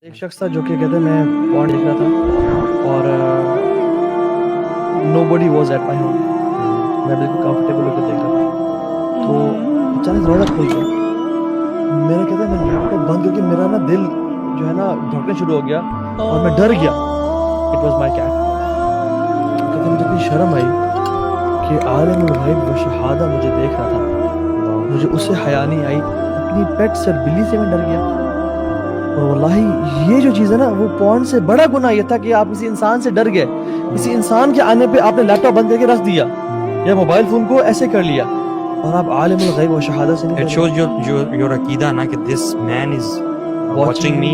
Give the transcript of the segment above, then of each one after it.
ایک شخص تھا جو کہ کہتے میں پوائنٹ دیکھ رہا تھا اور نو بڈی واز ایٹ مائی ہوم. میں بالکل کمفرٹیبل ہو کے دیکھ رہا تھا تو اچانک دروازہ کھل گیا. میرا کہتا ہے میں لیپ ٹاپ بند کر کے میرا نا دل جو ہے نا دھڑکنا شروع ہو گیا اور میں ڈر گیا. It was my cat. کہتے مجھے اتنی شرم آئی کہ عالم الغیب و شہادہ مجھے دیکھ رہا تھا, مجھے اس سے حیا نہیں آئی. اپنی پیٹ سے بلی سے میں ڈر گیا. اور واللہ یہ جو چیز ہے نا وہ پون سے بڑا گناہ یہ تھا کہ آپ کسی انسان سے ڈر گئے. کسی انسان کے آنے پہ آپ نے لیپ ٹاپ بند کر کے رکھ دیا یا موبائل فون کو ایسے کر لیا اور آپ عالم الغیب و شہادہ سے نہیں. It shows your عقیدہ نا کہ this man is watching me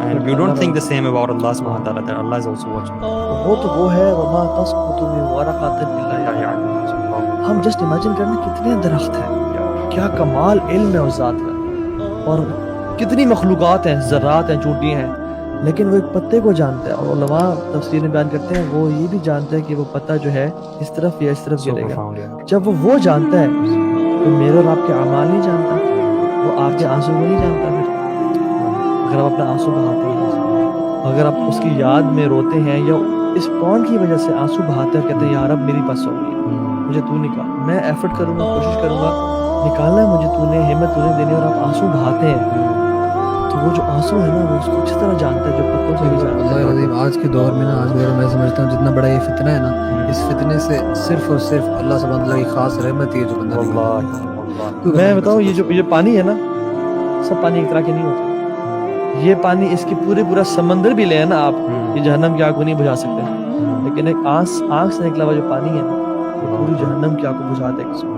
and you don't think the same about Allah subhanahu wa ta'ala that Allah is also watching me. وہ تو وہ ہے وما تسقط من ورقۃ الا یعلمها. ہم جسٹ امیجن کرنا کتنے درخت ہیں, کیا کمال علم ہے اس ذات کا, اور کتنی مخلوقات ہیں, ذرات ہیں, چونٹیاں ہیں, لیکن وہ ایک پتے کو جانتا ہے. اور علماء تفسیر میں بیان کرتے ہیں وہ یہ بھی جانتے ہیں کہ وہ پتا جو ہے اس طرف یا اس طرف گرے گا. جب وہ جانتا ہے تو میرے اور آپ کے اعمال نہیں جانتا, وہ آپ کے آنسو کو نہیں جانتا. پھر اگر آپ اپنا آنسو بہاتے ہیں, اگر آپ اس کی یاد میں روتے ہیں یا اس پون کی وجہ سے آنسو بہاتے ہیں اور کہتے ہیں یار اب میری بس ہو گئی, مجھے تو نکال, میں ایفرٹ کروں گا, کوشش کروں گا, نکالنا ہے مجھے, تو نے ہمت تو نے دینی, اور آپ آنسو بہاتے ہیں تو وہ جو آنسو ہے نا وہ اس کو اچھی طرح جانتا ہے جو پتوں سے بھی جانتا ہے. اللہ عظیم آج کے دور میں نا, آج کے دور میں سمجھتا ہوں جتنا بڑا یہ فتنہ ہے نا, اس فتنے سے صرف اور صرف اللہ سبحانہ وتعالی کی خاص رحمت ہی ہے جو بندہ نکلتا. میں بتاؤں یہ جو پانی ہے نا, سب پانی ایک طرح کے نہیں ہوتا. یہ پانی اس کی پورا سمندر بھی لے نا آپ, یہ جہنم کی آگ کو نہیں بجھا سکتے, لیکن ایک آنکھ سے نکلا ہوا جو پانی ہے نا یہ پوری جہنم کی آگ کو بجھا دے گا.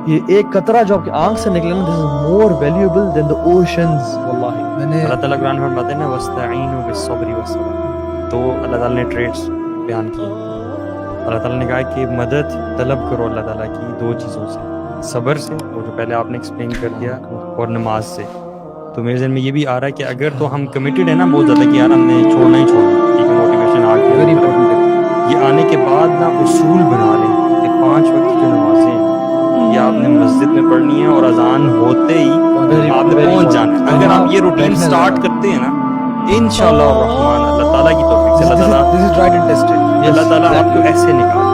یہ ایک قطرہ جو آپ کی آنکھ سے نکلے نا, this is more valuable than the oceans. واللہ میں نے اللہ تعالیٰ قرآن میں فرماتے ہیں نا وَاسْتَعِينُوا بِالصَّبْرِ وَالصَّلَاةِ, تو اللہ تعالیٰ نے ٹریٹس بیان کی. اللہ تعالیٰ نے کہا کہ مدد طلب کرو اللہ تعالیٰ کی دو چیزوں سے, صبر سے, وہ جو پہلے آپ نے ایکسپلین کر دیا, اور نماز سے. تو میرے ذہن میں یہ بھی آ رہا ہے کہ اگر تو ہم کمیٹیڈ ہیں نا بہت زیادہ کہ یار ہم نے چھوڑنا ہی چھوڑنا, ٹھیک ہے, موٹیویشن آ گئی, ویری امپورٹنٹ, یہ آنے کے بعد نا اصول بنا لیں کہ 5 وقت کی جو نمازیں ہیں یہ آپ نے مسجد میں پڑھنی ہے اور اذان ہوتے ہی آپ نے پہنچ جانا ہے. اگر آپ یہ روٹین سٹارٹ کرتے ہیں نا انشاءاللہ الرحمن, اللہ تعالیٰ کی توفیق سے اللہ تعالیٰ this is tried and tested. اللہ تعالیٰ آپ کو ایسے نکال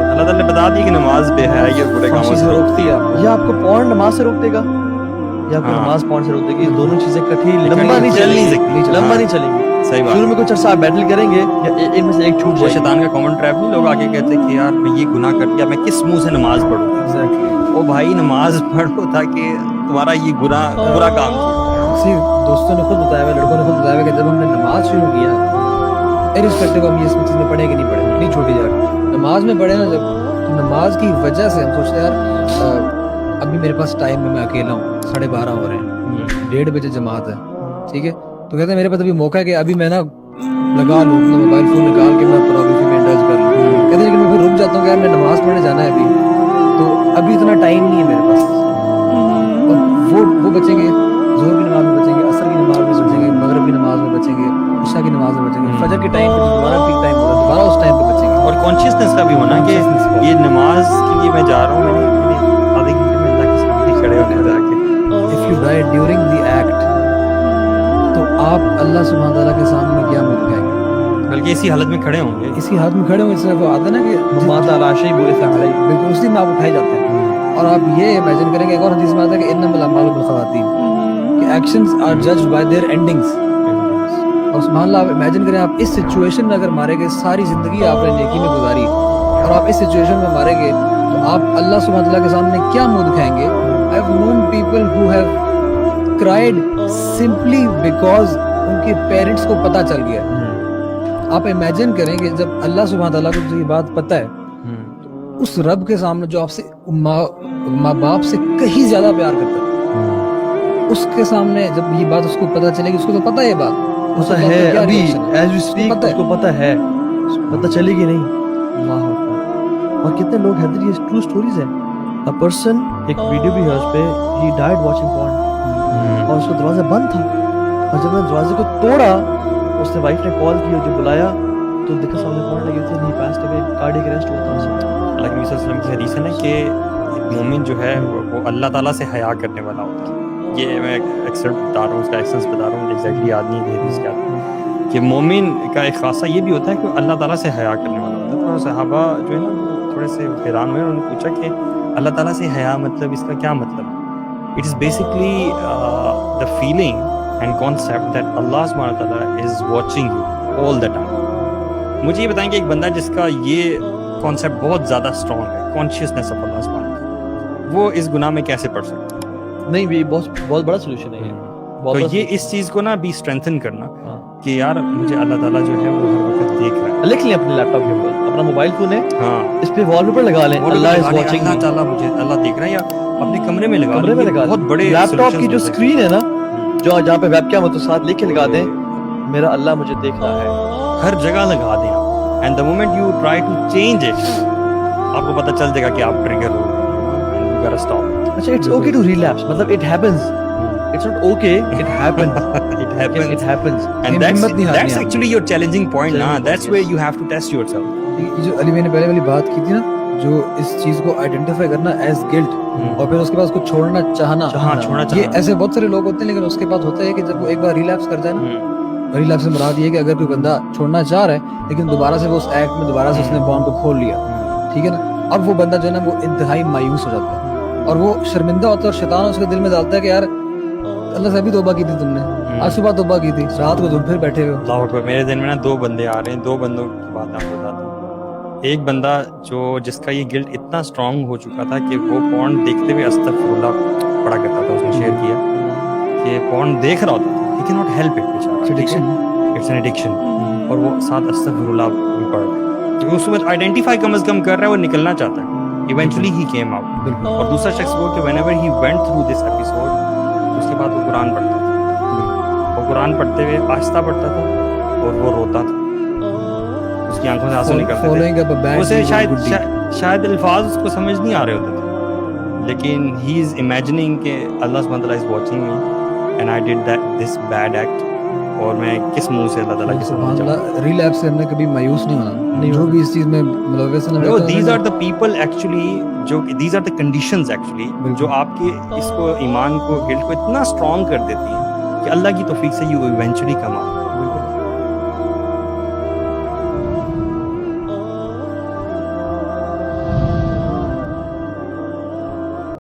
اللہ تعالیٰ نے بتا دی کہ نماز بے حیائی اور برے کاموں سے روکتی ہے. یہ آپ کو پون نماز سے روک دے گا یا آپ کو نماز پون سے روک دے گی. یہ دونوں چیزیں کٹھی لمبا نہیں چل نہیں سکتی, لمبا نہیں چلیں گی. صحیح بات. شروع میں کچھ عرصہ آپ بیٹل کریں گے یا ایک میں سے ایک چھوٹ وہ جائے. شیطان کا کامن ٹریپ نہیں, لوگ آگے کہتے ہیں کہ یار میں یہ گناہ کر دیا, میں کس منہ سے نماز پڑھوں. او بھائی نماز پڑھو تاکہ تمہارا یہ گناہ برا کام کسی دوستوں نے خود بتایا ہوا, لڑکوں نے خود بتایا ہوا کہ جب ہم نے نماز شروع کیا, ارسپیکٹو ہم یہ اس چیز میں پڑھیں کہ نہیں پڑھیں, نہیں چھوٹی جا رہی نماز میں پڑھے نا جب, تو نماز کی وجہ سے ہم سوچتے ہیں یار ابھی میرے پاس ٹائم میں اکیلا ہوں, 12:30 ہو رہے ہیں, 1:30 بجے جماعت ہے, ٹھیک ہے, تو کہتے ہیں میرے پاس ابھی موقع ہے کہ ابھی میں نا لگا لوں اپنا موبائل فون نکال کے میں پروگرافی میں انڈلج کر لوں. کہتے ہیں لیکن میں پھر رک جاتا ہوں کہ یار میں نماز پڑھنے جانا ہے ابھی, تو ابھی اتنا ٹائم نہیں ہے میرے پاس. اور وہ بچیں گے, ظہر کی نماز میں بچیں گے, عصر کی نماز میں بچیں گے, مغرب کی نماز میں بچیں گے, عشاء کی نماز میں بچیں گے, فجر کے ٹائم پہ دوبارہ پیک ٹائم ہوگا دوبارہ اس ٹائم پہ بچیں گے. اور کانشیسنیس کا بھی ہونا کہ یہ نماز کے لیے میں جا رہا ہوں, میں نے آدھے گھنٹے میں اللہ کے سامنے کھڑے ہونے جا کے. If you die during the act, تو آپ اللہ سبحانہ تعالیٰ کے سامنے کیا منہ دکھائیں گے, بلکہ اسی حالت میں کھڑے ہوں گے, اسی ہاتھ میں کھڑے ہوں. اس طرح وہ آتا ہے نا کہ ماتا راشی بولے تھے بالکل اس دن آپ اٹھائے جاتے ہیں. اور آپ یہ امیجن کریں گے, ایک اور حدیث میں آتا ہے کہ انما الاعمال بالخواتیم, کہ actions are judged by their endings. اور سبحان اللہ, آپ امیجن کریں آپ اس سچویشن میں اگر مارے گئے, ساری زندگی آپ نے نیکی میں گزاری اور آپ اس سچویشن میں مارے گئے, تو آپ اللہ سبحانہ تعالیٰ کے سامنے کیا منہ دکھائیں گے. I have known people who have cried simply because ان کے پیرنٹس کو پتہ چل گیا. آپ امیجن کریں کہ جب اللہ سبحانہ تعالیٰ کو یہ بات پتہ ہے, اس رب کے سامنے جو آپ سے ماں باپ سے کہیں زیادہ پیار کرتا ہے, اس کے سامنے جب یہ بات اس کو پتہ چلے گی, اس کو تو پتہ ہے یہ بات, پتہ ہے ابھی ایز وی اسپیک اس کو پتہ ہے, پتہ چلے گی نہیں. اللہ اکبر. اور کتنے لوگ حیدر, یہ ٹرو سٹوریز ہیں. A person, ایک ویڈیو بھی ہے اس پہ, he died watching porn, اور اس کا دروازہ بند تھا, اور جب میں دروازے کو توڑا اس نے وائف نے کال کی اور جو بلایا تو دیکھا سامنے پورن لگی تھی, نہیں پاسٹ اوے, کارڈیک اریسٹ ہوا تھا اسے. اللہ کے نبی صلی اللہ علیہ وسلم کی حدیث ہے نا کہ مومن جو ہے وہ اللہ تعالیٰ سے حیا کرنے والا ہوتا ہے. یہ میں ایکسرٹ بتا رہا ہوں, اس کا ایکسنس بتا رہا ہوں, ایگزیکٹلی یاد نہیں ہے حدیث کیا تھا کہ مومن کا ایک خاصہ یہ بھی ہوتا ہے کہ وہ اللہ تعالیٰ سے حیا کرنے والا ہوتا ہے. تو صحابہ جو ہے نا تھوڑے سے حیران ہوئے, انہوں نے پوچھا کہ اللہ تعالیٰ سے حیا مطلب اس کا کیا مطلب ہے؟ It is basically the feeling and concept that Allah سبحانہ تعالیٰ is watching you all the time. مجھے یہ بتائیں کہ ایک بندہ جس کا یہ کانسیپٹ بہت زیادہ اسٹرانگ ہے, کانشیسنیس آف اللہ سبحانہ تعالیٰ, وہ اس گناہ میں کیسے پڑ سکتا ہے؟ نہیں بھی بہت بڑا سولوشن ہے یہ. تو یہ اس چیز کو نا بھی اسٹرینتھن کرنا کہ یار مجھے اللہ تعالیٰ جو ہے وہ ہر وقت دیکھ رہا ہے. لکھ لیں اپنے لیپ ٹاپ کے اوپر, اپنا موبائل فون ہے, ہاں اس پہ وال پیپر لگا لیں, اللہ از واچنگ, اللہ تعالیٰ مجھے اللہ دیکھ رہا ہے, یا اپنے کمرے میں لگا کمرے میں لگا بہت بڑے لیپ ٹاپ کی جو اسکرین ہے نا, جو جہاں پہ ویب کیم ہو تو ساتھ لکھ کے لگا دیں میرا اللہ مجھے دیکھ رہا ہے. ہر جگہ لگا دیں آپ. And the moment you try to change it, آپ کو پتہ چل جائے گا کہ آپ ٹریگر ہو گئے, اینڈ یو گاٹ اسٹاپ. اچھا اٹس اوکے ٹو ریلیپس, مطلب it happens, it's not okay, it happens, it happens. And that's actually your challenging point na, that's where you have to test yourself. یہ جو علی بھائی نے پہلے والی بات کی تھی نا, جو اس چیز کو آئیڈینٹیفائی کرنا ایز گلٹ اور پھر اس کے بعد اس کو چھوڑنا چاہنا, یہ ایسے بہت سارے لوگ ہوتے ہیں, لیکن اس کے بعد ہوتا ہے کہ جب وہ ایک بار ریلیپس کرتا ہے نا, ریلیپس سے مراد یہ ہے کہ اگر کوئی بندہ چھوڑنا چاہ رہا ہے لیکن دوبارہ سے وہ اس ایکٹ میں دوبارہ سے اس نے بانڈ کو کھول لیا, ٹھیک ہے نا, اب وہ بندہ جو ہے نا وہ انتہائی مایوس ہو جاتا ہے اور وہ شرمندہ ہوتا ہے, اور شیطان اس کے دل میں ڈالتا ہے کہ یار اللہ سے ابھی توبہ کی تھی تم نے, آج صبح توبہ کی تھی, رات کو تم پھر بیٹھے ہوئے. اللہ اکبر. میرے دن میں نا دو بندے آ رہے ہیں, دو بندوں کی بات آپ کو بتاتا ہوں. ایک بندہ جو جس کا یہ گلٹ اتنا اسٹرانگ ہو چکا تھا کہ وہ پورن دیکھتے ہوئے استغفر اللہ پڑھا کرتا تھا, اس نے شیئر کیا کہ پورن دیکھ رہا ہوتا تھا, he can not help it, it's an addiction, اور وہ ساتھ استغفر اللہ بھی پڑھ رہا ہے کیونکہ اس وقت آئیڈینٹیفائی کم از کم کر رہا ہے, وہ نکلنا چاہتا ہے. Eventually he came out. اور دوسرا شخص وہ کہ whenever he went through this episode, اس کے بعد وہ قرآن پڑھتا تھا, وہ قرآن پڑھتے ہوئے آہستہ پڑھتا تھا اور وہ روتا تھا, اس کی آنکھوں سے آنسو نکلتے تھے. اسے شاید الفاظ اس کو سمجھ نہیں آ رہے ہوتے تھے, لیکن he is imagining کہ اللہ سبحانہ تعالیٰ is watching me and I did this bad act, اور میں کس منہ سے اللہ تعالیٰ کی سمجھ جاؤں. ریلیپس سے ہم نے کبھی مایوس نہیں ہونا, جو بھی اس چیز میں ملوث ہے. These are the people actually, these are the conditions actually جو آپ کے اس کو ایمان کو گلٹ کو اتنا اسٹرانگ کر دیتی ہیں کہ اللہ کی توفیق سے you eventually come out.